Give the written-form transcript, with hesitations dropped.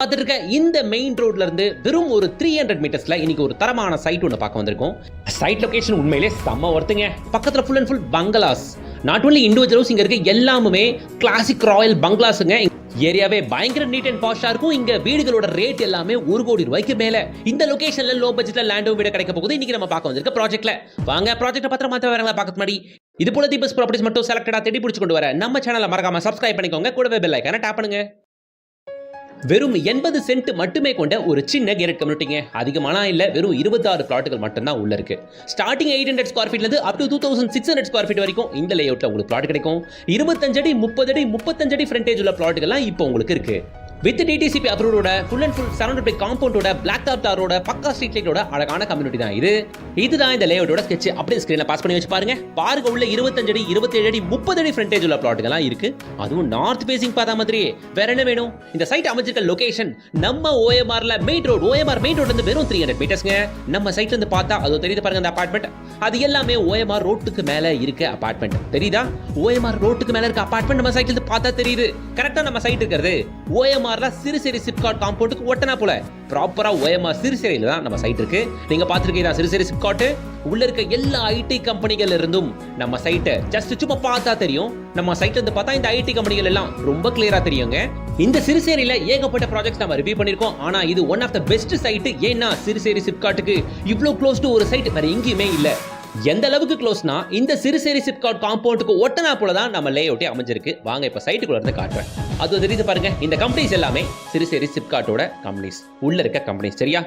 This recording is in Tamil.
பார்த்துட்டு இருக்க இந்த மெயின் ரோட்ல இருந்து வெறும் ஒரு 300 மீட்டர்ஸ்ல இன்னைக்கு ஒரு தரமான சைட் ஒன்று பார்க்க வந்திருக்கோம். சைட் லொகேஷன் உண்மையிலே செம்ம ஒர்த்துங்க. பக்கத்துல full and full பங்களாஸ். Not only individuals, இங்க இருக்க எல்லாமே கிளாசிக் ராயல் பங்களாஸுங்க. ஏரியாவே பயங்கர நீட் அண்ட் பாஷா இருக்கும். இங்க வீடுகளோட ரேட் எல்லாமே 1 கோடி ரூபாய்க்கு மேல. இந்த லொகேஷன்ல லோ பட்ஜெட்ல லேண்டும் வீடு கிடைக்க போகுது. இன்னைக்கு நம்ம பார்க்க வந்திருக்க ப்ராஜெக்ட்ல வாங்க ப்ராஜெக்ட் பத்திரமா வரங்களா பார்க்க முன்னாடி இது போல தீபஸ் ப்ராப்பர்ட்டிஸ் மட்டும் செலக்டடா தேடி பிடிச்சு கொண்டு வர நம்ம சேனலை மறக்காம சப்ஸ்கிரைப் பண்ணிக்கோங்க. கூடவே பெல் ஐகானை டேப் பண்ணுங்க. வெறும் 80 சென்ட் மட்டுமே கொண்ட ஒரு சின்ன கேரட் கம்யூனிட்டிங்க. அதிகமான இல்ல, வெறும் 26 பிளாட்டுகள் மட்டும்தான் உள்ள இருக்கு. ஸ்டார்டிங் 800 ஸ்கொயர் ஃபீட்ல இருந்து அப் டு 2600 ஸ்கொயர் ஃபீட் வரைக்கும் இந்த லேஅவுட்ல உங்களுக்கு பிளாட் கிடைக்கும். 25 அடி 30 அடி 35 அடி ஃப்ரண்டேஜ் உள்ள பிளாட்டுகள்லாம் இப்போ உங்களுக்கு இருக்கு. வித் டிடிசிபி அப்ரூவோட full and full surrounded by காம்பவுண்டோட பிளாக் டாப் டாரோட பக்கா ஸ்ட்ரீட் லைட்டோட அழகான கம்யூனிட்டி தான் இது. இதுதான் இந்த லேஅவுட்டோட ஸ்கெட்ச். அப்படியே ஸ்கிரீன்ல பாஸ் பண்ணி வச்சு பாருங்க. உள்ள 25 அடி 27 அடி 30 அடி ஃப்ரண்டேஜ் உள்ள பிளாட்டுகள்லாம் இருக்கு. அதுவும் நார்த் ஃபேசிங் பார்த்தா மாதிரி வேற என்ன வேணும்? இந்த சைட் அமைச்சிருக்க லொகேஷன் நம்ம ஓஎம்ஆர்ல மெயின் ரோட். ஓஎம்ஆர் மெயின் ரோட்ல இருந்து வெறும் 300 மீட்டர்ஸ்ங்க. நம்ம சைட்ல இருந்து பார்த்தா அது தெரியுது பாருங்க. அந்த அபார்ட்மெண்ட் அது எல்லாமே ஓஎம்ஆர் ரோட்டுக்கு மேல இருக்க அபார்ட்மெண்ட் தெரியுதா? ஓஎம்ஆர் ரோட்டுக்கு மேல இருக்க அபார்ட்மெண்ட் நம்ம சைட்ல இருந்து பார்த்தா தெரியுது. கரெக்டா நம்ம சைட் இருக்கிறது ஓஎம்ஆர்ல சிறுசேரி சிப்காட் காம்பவுண்டுக்கு ஒட்டனா போல ப்ராப்பரா ஓஎம்ஆர் சிறுசேரியில தான் நம்ம சைட் இருக்கு. நீங்க பாத்துருக்கீங்க சிறுசேரி சிப்காட். உள்ள இருக்க எல்லா ஐடி கம்பெனிகள் இருந்தும் நம்ம சைட்டை ஜஸ்ட் சும்மா பார்த்தா தெரியும். நம்ம சைட்ல இருந்து பார்த்தா இந்த ஐடி கம்பெனிகள் எல்லாம் ரொம்ப கிளியரா தெரியுங்க. இந்த சிறுசேரியில ஏகப்பட்ட ப்ராஜெக்ட்ஸ் நம்ம ரிவ்யூ பண்ணிருக்கோம். ஆனா இது one of the best site. ஏன்னா சிறுசேரி சிப்காட்டுக்கு இவ்ளோ க்ளோஸ் டு ஒரு சைட் வேற எங்கேயுமே இல்ல. எந்த அளவுக்கு க்ளோஸ்னா இந்த சிறுசேரி சிப்காட் காம்பவுண்டுக்கு ஒட்டனா போல தான் நம்ம லேஅவுட்டே அமைஞ்சிருக்கு. வாங்க இப்ப சைட்டுக்குள்ள இருந்து காட்டுறேன். அது தெரியுது பாருங்க. இந்த கம்பெனிஸ் எல்லாமே சிறுசேரி சிப்காட்டோட கம்பெனிஸ், உள்ள இருக்க கம்பெனிஸ் சரியா.